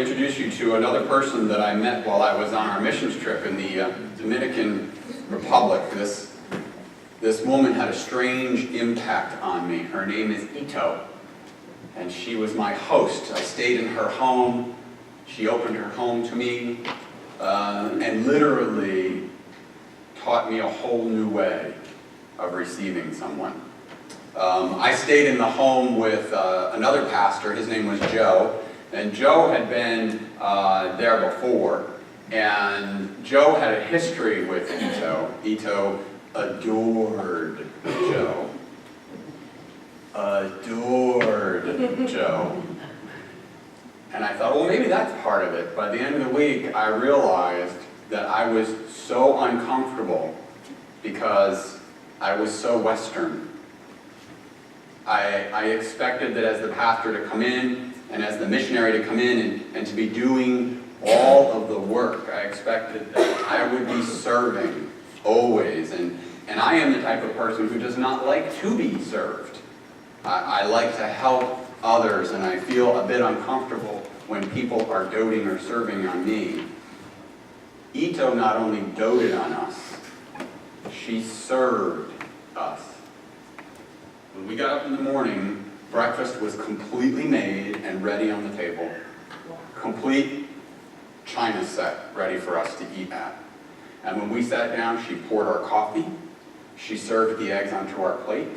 introduce you to another person that I met while I was on our missions trip in the Dominican Republic. This woman had a strange impact on me. Her name is Ito, and she was my host. I stayed in her home. She opened her home to me and literally taught me a whole new way of receiving someone. I stayed in the home with another pastor. His name was Joe. And Joe had been there before, and Joe had a history with Ito. Ito adored Joe. Adored Joe. And I thought, well, maybe that's part of it. By the end of the week, I realized that I was so uncomfortable because I was so Western. I expected that as the pastor to come in, and as the missionary to come in and to be doing all of the work. I expected that I would be serving always. And I am the type of person who does not like to be served. I like to help others, and I feel a bit uncomfortable when people are doting or serving on me. Ito not only doted on us, she served us. When we got up in the morning, breakfast was completely made and ready on the table. Complete china set ready for us to eat at. And when we sat down, she poured our coffee. She served the eggs onto our plate.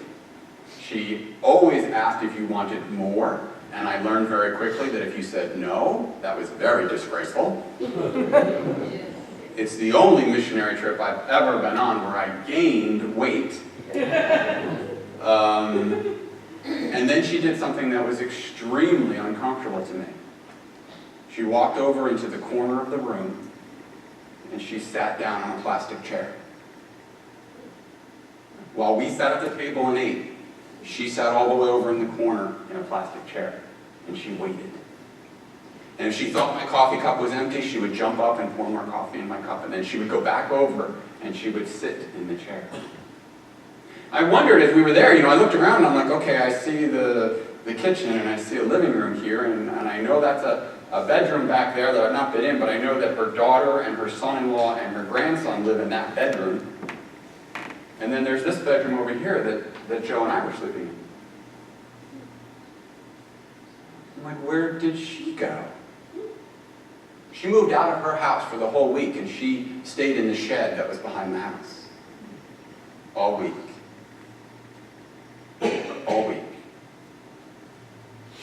She always asked if you wanted more. And I learned very quickly that if you said no, that was very disgraceful. It's the only missionary trip I've ever been on where I gained weight. And then she did something that was extremely uncomfortable to me. She walked over into the corner of the room and she sat down on a plastic chair. While we sat at the table and ate, she sat all the way over in the corner in a plastic chair and she waited. And if she thought my coffee cup was empty, she would jump up and pour more coffee in my cup, and then she would go back over and she would sit in the chair. I wondered as we were there, I looked around and I'm like, okay, I see the kitchen and I see a living room here, and I know that's a bedroom back there that I've not been in, but I know that her daughter and her son-in-law and her grandson live in that bedroom. And then there's this bedroom over here that Joe and I were sleeping in. I'm like, where did she go? She moved out of her house for the whole week and she stayed in the shed that was behind the house. All week. All week.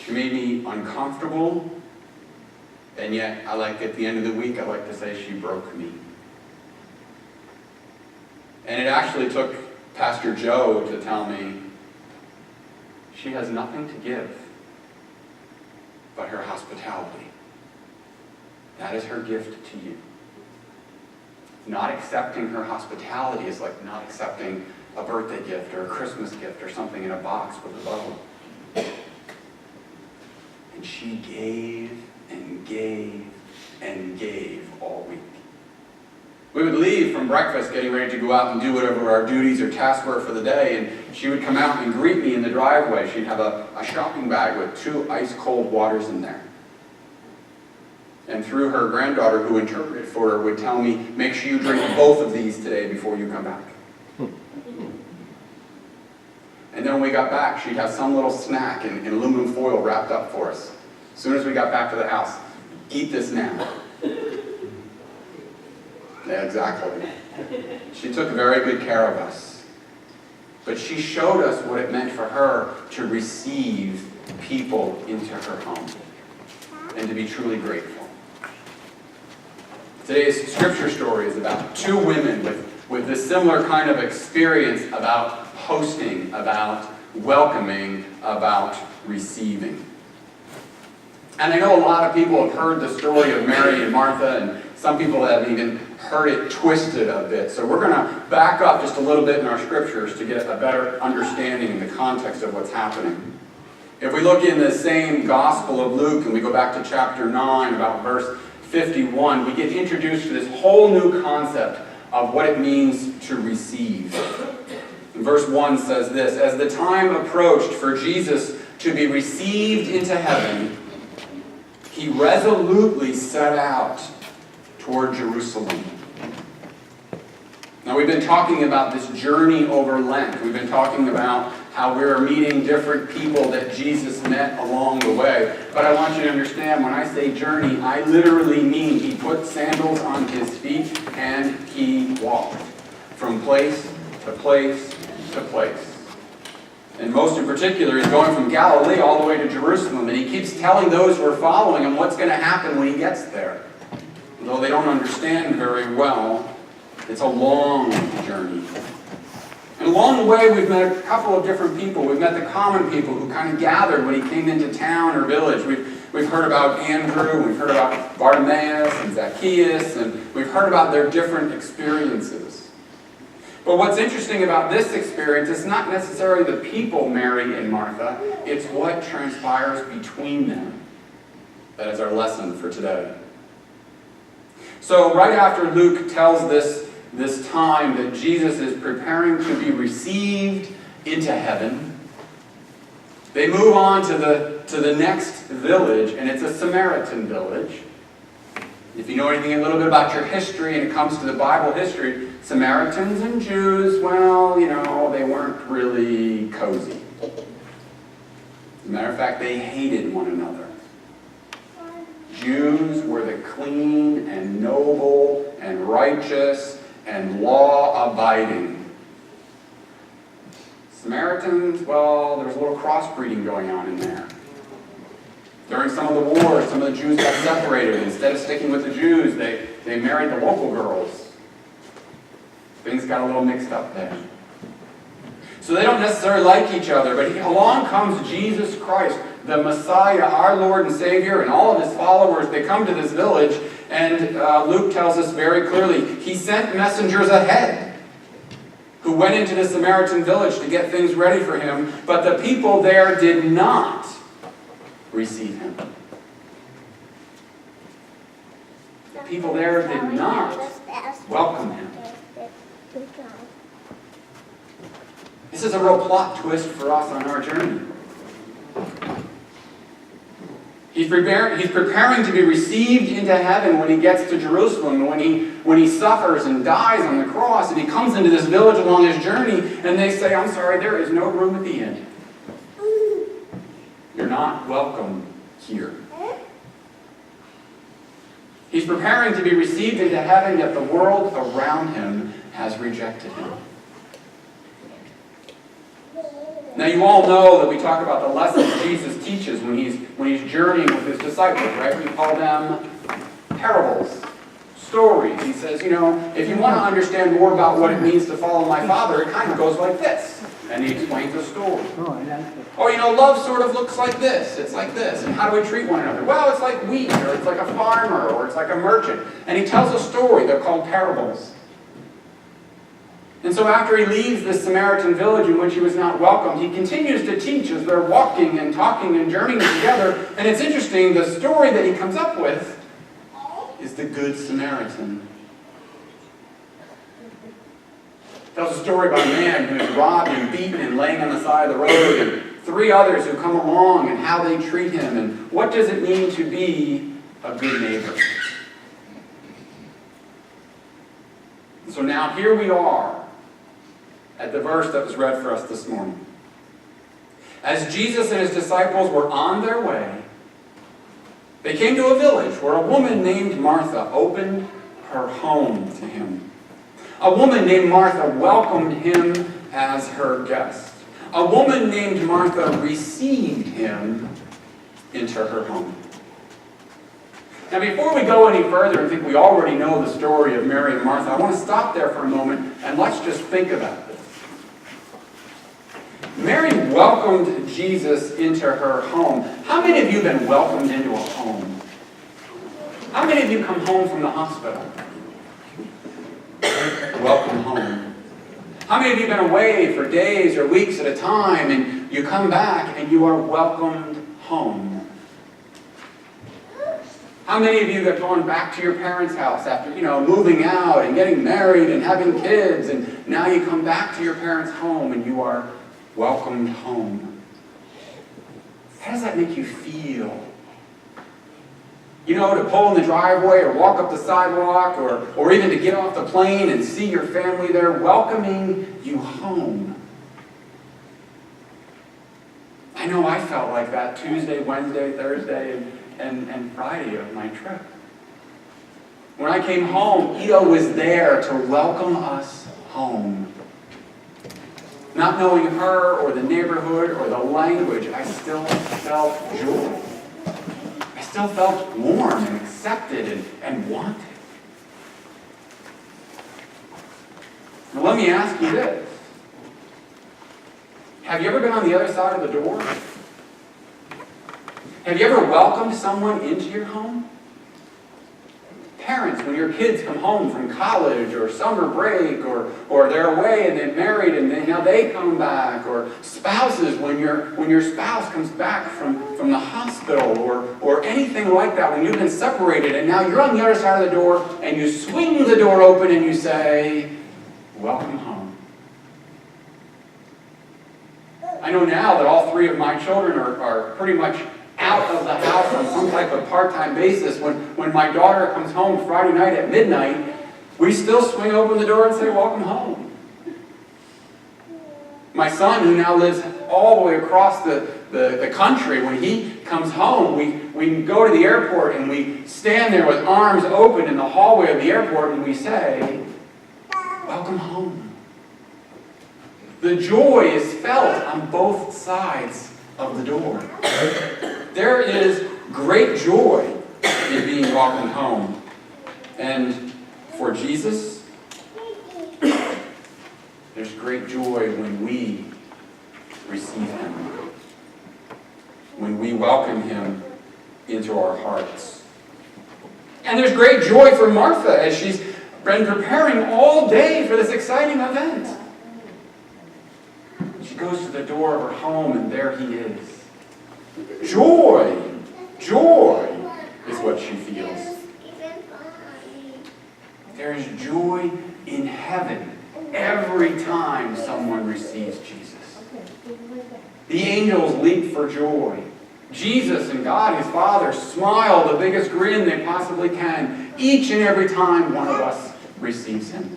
She made me uncomfortable, and yet at the end of the week, I like to say she broke me. And it actually took Pastor Joe to tell me she has nothing to give but her hospitality. That is her gift to you. Not accepting her hospitality is like not accepting a birthday gift or a Christmas gift or something in a box with a bow. And she gave and gave and gave all week. We would leave from breakfast getting ready to go out and do whatever our duties or tasks were for the day, and she would come out and greet me in the driveway. She'd have a shopping bag with 2 ice-cold waters in there. And through her granddaughter, who interpreted for her, would tell me, make sure you drink both of these today before you come back. And then when we got back, she'd have some little snack in aluminum foil wrapped up for us. As soon as we got back to the house, eat this now. Yeah, exactly. She took very good care of us. But she showed us what it meant for her to receive people into her home and to be truly grateful. Today's scripture story is about 2 women with this similar kind of experience about hosting, about welcoming, about receiving. And I know a lot of people have heard the story of Mary and Martha, and some people have even heard it twisted a bit. So we're going to back up just a little bit in our scriptures to get a better understanding in the context of what's happening. If we look in the same Gospel of Luke and we go back to chapter 9, about verse 51, we get introduced to this whole new concept of what it means to receive. Verse 1 says this, as the time approached for Jesus to be received into heaven, he he resolutely set out toward Jerusalem. Now, we've been talking about this journey over Lent. We've been talking about how we're meeting different people that Jesus met along the way. But I want you to understand, when I say journey, I literally mean he put sandals on his feet and he walked from place to place to place. And most in particular, he's going from Galilee all the way to Jerusalem, and he keeps telling those who are following him what's going to happen when he gets there. Though they don't understand very well, it's a long journey. And along the way, we've met a couple of different people. We've met the common people who kind of gathered when he came into town or village. We've heard about Andrew, we've heard about Bartimaeus and Zacchaeus, and we've heard about their different experiences. But what's interesting about this experience is not necessarily the people, Mary and Martha, it's what transpires between them. That is our lesson for today. So right after Luke tells this time that Jesus is preparing to be received into heaven, they move on to the next village, and it's a Samaritan village. If you know anything a little bit about your history and it comes to the Bible history, Samaritans and Jews, well, they weren't really cozy. As a matter of fact, they hated one another. Jews were the clean and noble and righteous and law-abiding. Samaritans, well, there was a little crossbreeding going on in there. During some of the wars, some of the Jews got separated. Instead of sticking with the Jews, they married the local girls. Things got a little mixed up there. So they don't necessarily like each other, but along comes Jesus Christ, the Messiah, our Lord and Savior, and all of his followers. They come to this village, and Luke tells us very clearly, he sent messengers ahead who went into the Samaritan village to get things ready for him, but the people there did not receive him. The people there did not welcome him. This is a real plot twist for us on our journey. He's preparing to be received into heaven when he gets to Jerusalem, when he suffers and dies on the cross, and he comes into this village along his journey, and they say, I'm sorry, there is no room at the inn. You're not welcome here. He's preparing to be received into heaven, yet the world around him has rejected him. Now you all know that we talk about the lessons Jesus teaches when he's journeying with his disciples, right? We call them parables, stories. He says, if you want to understand more about what it means to follow my Father, it kind of goes like this. And he explains a story. Or, love sort of looks like this. It's like this. And how do we treat one another? Well, it's like wheat, or it's like a farmer, or it's like a merchant. And he tells a story. They're called parables. And so after he leaves this Samaritan village in which he was not welcomed, he continues to teach as they're walking and talking and journeying together. And it's interesting, the story that he comes up with is the Good Samaritan. Tells a story about a man who is robbed and beaten and laying on the side of the road, and three others who come along and how they treat him, and what does it mean to be a good neighbor. So now here we are at the verse that was read for us this morning. As Jesus and his disciples were on their way, they came to a village where a woman named Martha opened her home to him. A woman named Martha welcomed him as her guest. A woman named Martha received him into her home. Now, before we go any further and think we already know the story of Mary and Martha, I want to stop there for a moment and let's just think about this. Mary welcomed Jesus into her home. How many of you have been welcomed into a home? How many of you come home from the hospital? Welcome home. How many of you have been away for days or weeks at a time and you come back and you are welcomed home? How many of you have gone back to your parents' house after, moving out and getting married and having kids, and now you come back to your parents' home and you are welcomed home? How does that make you feel? To pull in the driveway or walk up the sidewalk or even to get off the plane and see your family there welcoming you home. I know I felt like that Tuesday, Wednesday, Thursday, and Friday of my trip. When I came home, Ito was there to welcome us home. Not knowing her or the neighborhood or the language, I still felt joy. I still felt warm and accepted and wanted. Now let me ask you this. Have you ever been on the other side of the door? Have you ever welcomed someone into your home? Parents, when your kids come home from college or summer break or they're away and they're married and now they come back, or spouses when your spouse comes back from the hospital or anything like that, when you've been separated and now you're on the other side of the door and you swing the door open and you say, welcome home. I know now that all three of my children are pretty much out of the house on some type of part-time basis. When my daughter comes home Friday night at midnight, we still swing open the door and say, welcome home. My son, who now lives all the way across the country, when he comes home, we go to the airport and we stand there with arms open in the hallway of the airport and we say, welcome home. The joy is felt on both sides of the door. There is great joy in being welcomed home. And for Jesus, there's great joy when we receive Him, when we welcome Him into our hearts. And there's great joy for Martha as she's been preparing all day for this exciting event. She goes to the door of her home and there He is. Joy is what she feels. There is joy in heaven every time someone receives Jesus. The angels leap for joy. Jesus and God, His Father, smile the biggest grin they possibly can each and every time one of us receives Him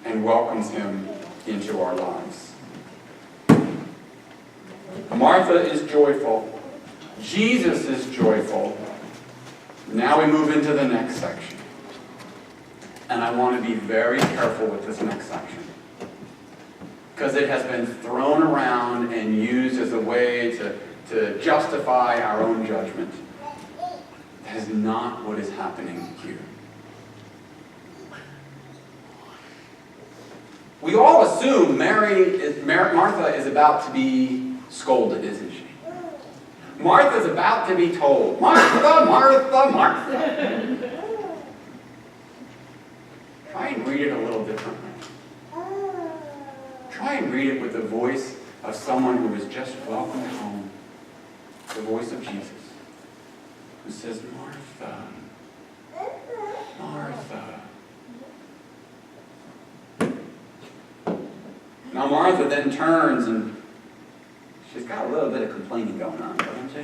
and welcomes Him into our lives. Martha is joyful. Jesus is joyful. Now we move into the next section. And I want to be very careful with this next section, because it has been thrown around and used as a way to justify our own judgment. That is not what is happening here. We all assume Martha is about to be scolded, isn't she? Martha's about to be told, Martha, Martha, Martha. Try and read it a little differently. Try and read it with the voice of someone who is just welcomed home. The voice of Jesus, who says, Martha, Martha. Now Martha then turns and she's got a little bit of complaining going on, doesn't she?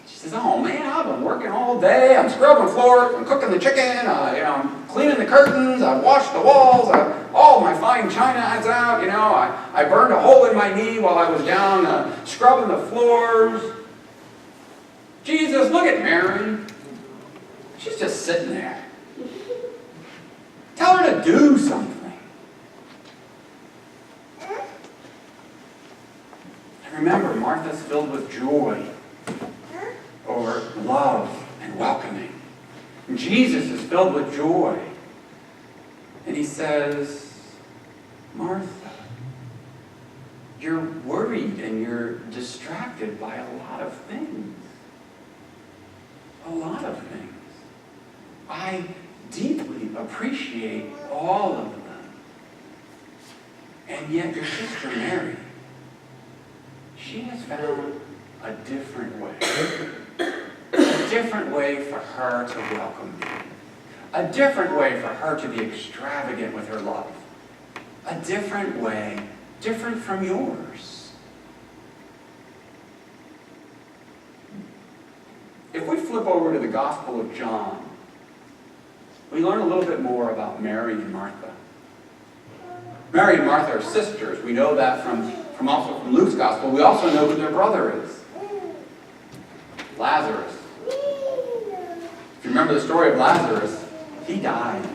She says, oh man, I've been working all day. I'm scrubbing floors, I'm cooking the chicken, I'm cleaning the curtains, I've washed the walls, all my fine china is out, I burned a hole in my knee while I was down scrubbing the floors. Jesus, look at Mary. She's just sitting there. Tell her to do something. Remember, Martha's filled with joy over love and welcoming. And Jesus is filled with joy. And He says, Martha, you're worried and you're distracted by a lot of things. A lot of things. I deeply appreciate all of them. And yet your sister Mary, she has found a different way. A different way for her to welcome you. A different way for her to be extravagant with her love. A different way, different from yours. If we Gospel of John, we learn a little bit more about Mary and Martha. Mary and Martha are sisters. We know that also from Luke's Gospel. We also know who their brother is. Lazarus. If you remember the story of Lazarus, he died.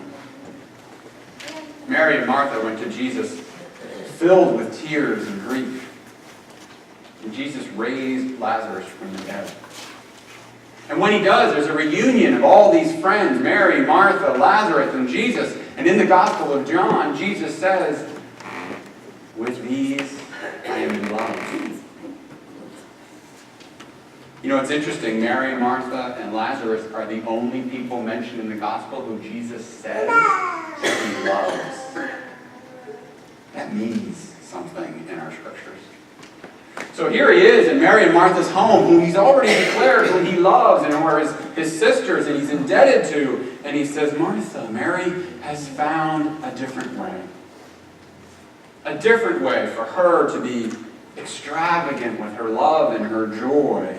Mary and Martha went to Jesus filled with tears and grief. And Jesus raised Lazarus from the dead. And when he does, there's a reunion of all these friends, Mary, Martha, Lazarus, and Jesus. And in the Gospel of John, Jesus says, "With these I am in love." You know, it's interesting. Mary, Martha, and Lazarus are the only people mentioned in the Gospel who Jesus says he loves. That means something in our Scriptures. So here he is in Mary and Martha's home, who he's already declared who he loves and who are his sisters and he's indebted to. And he says, Martha, Mary has found a different way. A different way for her to be extravagant with her love and her joy.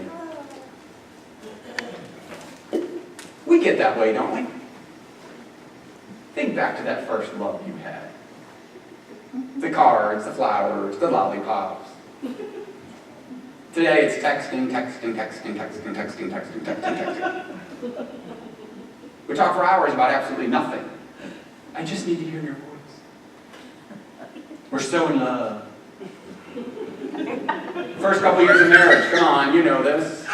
We get that way, don't we? Think back to that first love you had. The cards, the flowers, the lollipops. Today it's texting. We talk for hours about absolutely nothing. I just need to hear your voice. We're so in love. First couple years of marriage, come on, you know this.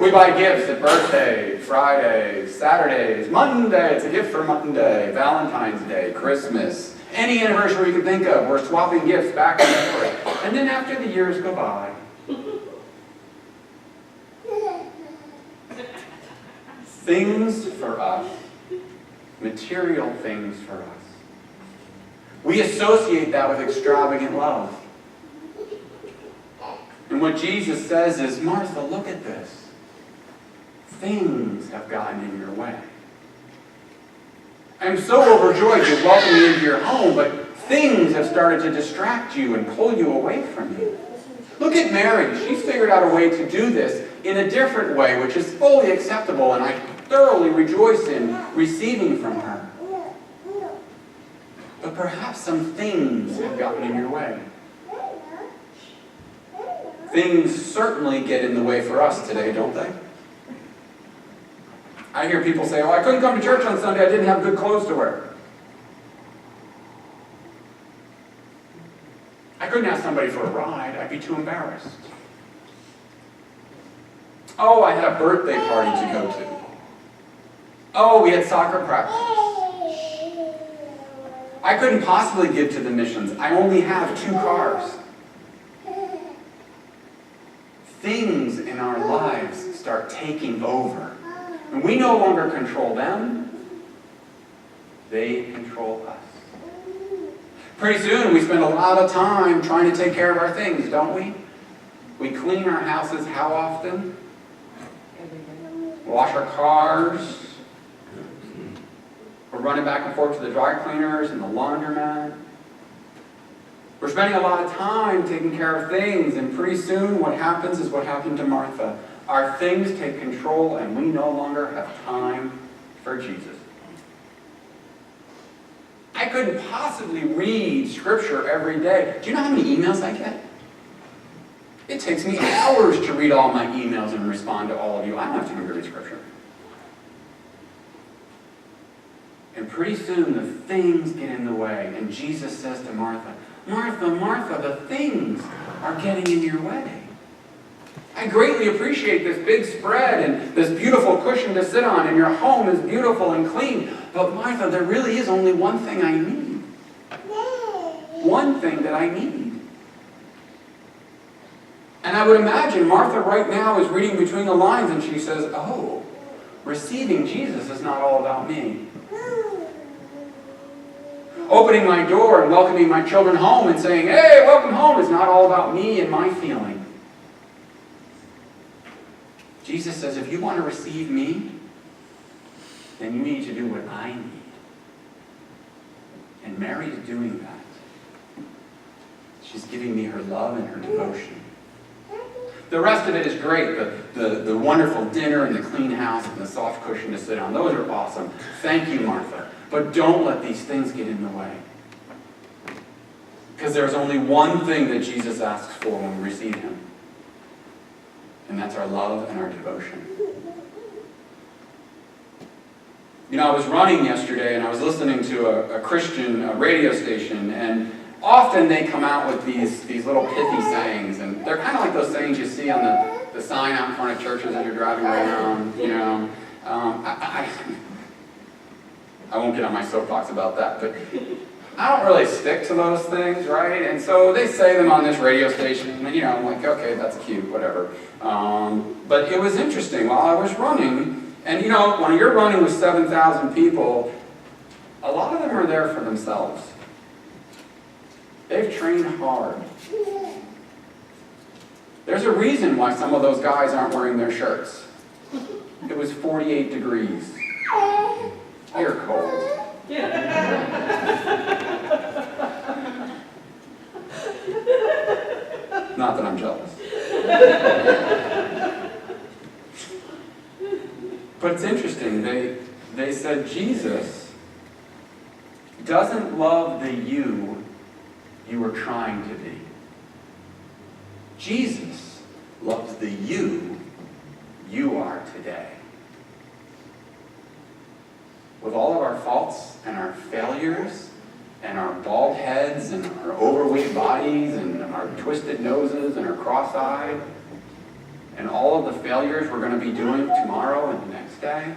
We buy gifts at birthdays, Fridays, Saturdays, Monday, it's a gift for Monday, Valentine's Day, Christmas, any anniversary you can think of, we're swapping gifts back and forth. And then after the years go by, things for us, material things for us, we associate that with extravagant love. And what Jesus says is, Martha, look at this. Things have gotten in your way. I'm so overjoyed to welcome you into your home, but things have started to distract you and pull you away from me. Look at Mary. She's figured out a way to do this in a different way, which is fully acceptable, and I thoroughly rejoice in receiving from her. But perhaps some things have gotten in your way. Things certainly get in the way for us today, don't they? I hear people say, oh, I couldn't come to church on Sunday, I didn't have good clothes to wear. I couldn't ask somebody for a ride, I'd be too embarrassed. Oh, I had a birthday party to go to. Oh, we had soccer practice. I couldn't possibly give to the missions. I only have 2 cars. Things in our lives start taking over. And we no longer control them. They control us. Pretty soon we spend a lot of time trying to take care of our things, don't we? We clean our houses how often? Wash our cars. We're running back and forth to the dry cleaners and the laundromat. We're spending a lot of time taking care of things, and pretty soon what happens is what happened to Martha. Our things take control, and we no longer have time for Jesus. I couldn't possibly read Scripture every day. Do you know how many emails I get? It takes me hours to read all my emails and respond to all of you. I don't have time to read Scripture. And pretty soon the things get in the way, and Jesus says to Martha, Martha, Martha, the things are getting in your way. I greatly appreciate this big spread and this beautiful cushion to sit on, and your home is beautiful and clean. But Martha, there really is only one thing I need. One thing that I need. And I would imagine Martha right now is reading between the lines and she says, oh, receiving Jesus is not all about me. Opening my door and welcoming my children home and saying, hey, welcome home, is not all about me and my feeling. Jesus says, if you want to receive me, then you need to do what I need. And Mary is doing that. She's giving me her love and her devotion. The rest of it is great. The wonderful dinner and the clean house and the soft cushion to sit on. Those are awesome. Thank you, Martha. But don't let these things get in the way. Because there's only one thing that Jesus asks for when we receive him. And that's our love and our devotion. You know, I was running yesterday and I was listening to a Christian radio station, and often they come out with these little pithy sayings, and they're kind of like those sayings you see on the sign out in front of churches as you're driving around, you know. I won't get on my soapbox about that, but I don't really stick to those things, right? And so they say them on this radio station, and you know, I'm like, okay, that's cute, whatever. But it was interesting while I was running, and you know, when you're running with 7,000 people, a lot of them are there for themselves. They've trained hard. There's a reason why some of those guys aren't wearing their shirts. It was 48 degrees. You're cold. Not that I'm jealous. But it's interesting. They said Jesus doesn't love the you were trying to be. Jesus loves the you are today. With all of our faults and our failures and our bald heads and our overweight bodies and our twisted noses and our cross-eyed and all of the failures we're going to be doing tomorrow and the next day,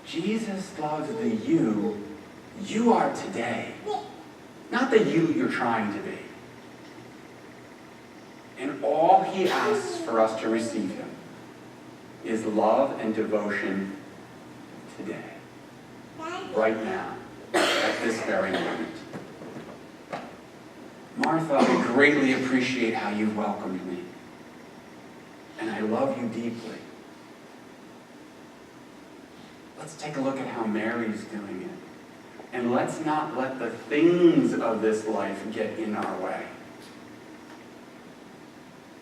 Jesus loves the you are today. Not the you're trying to be. And all he asks for us to receive him is love and devotion today. Right now. At this very moment. Martha, I greatly appreciate how you welcomed me. And I love you deeply. Let's take a look at how Mary's doing it. And let's not let the things of this life get in our way.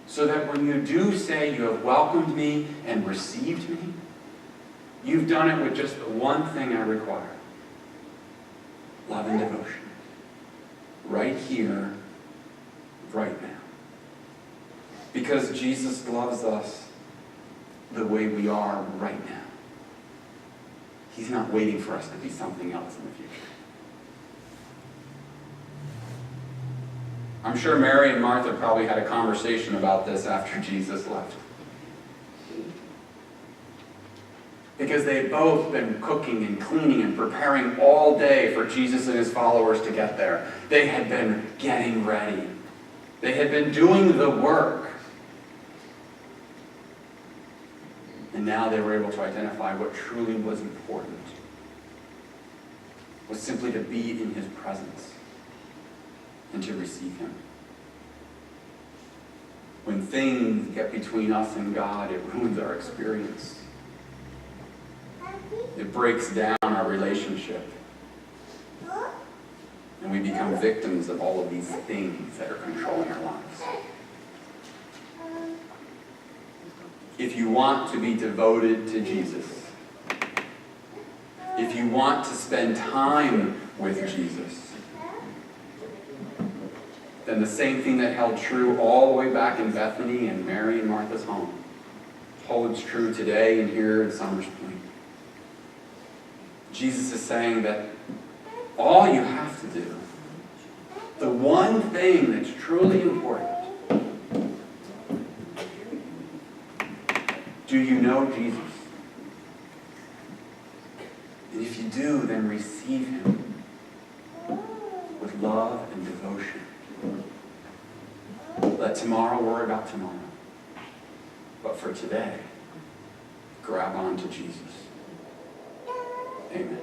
So that when you do say you have welcomed me and received me, you've done it with just the one thing I require. Love and devotion. Right here, right now. Because Jesus loves us the way we are right now. He's not waiting for us to be something else in the future. I'm sure Mary and Martha probably had a conversation about this after Jesus left. Because they had both been cooking and cleaning and preparing all day for Jesus and his followers to get there. They had been getting ready. They had been doing the work. And now they were able to identify what truly was important. Was simply to be in his presence and to receive him. When things get between us and God, it ruins our experience. It breaks down our relationship. And we become victims of all of these things that are controlling our lives. If you want to be devoted to Jesus, if you want to spend time with Jesus, then the same thing that held true all the way back in Bethany and Mary and Martha's home holds true today and here in Summers Point. Jesus is saying that all you have to do, the one thing that's truly important, do you know Jesus? And if you do, then receive him with love and devotion. Let tomorrow worry about tomorrow. But for today, grab on to Jesus. Amen.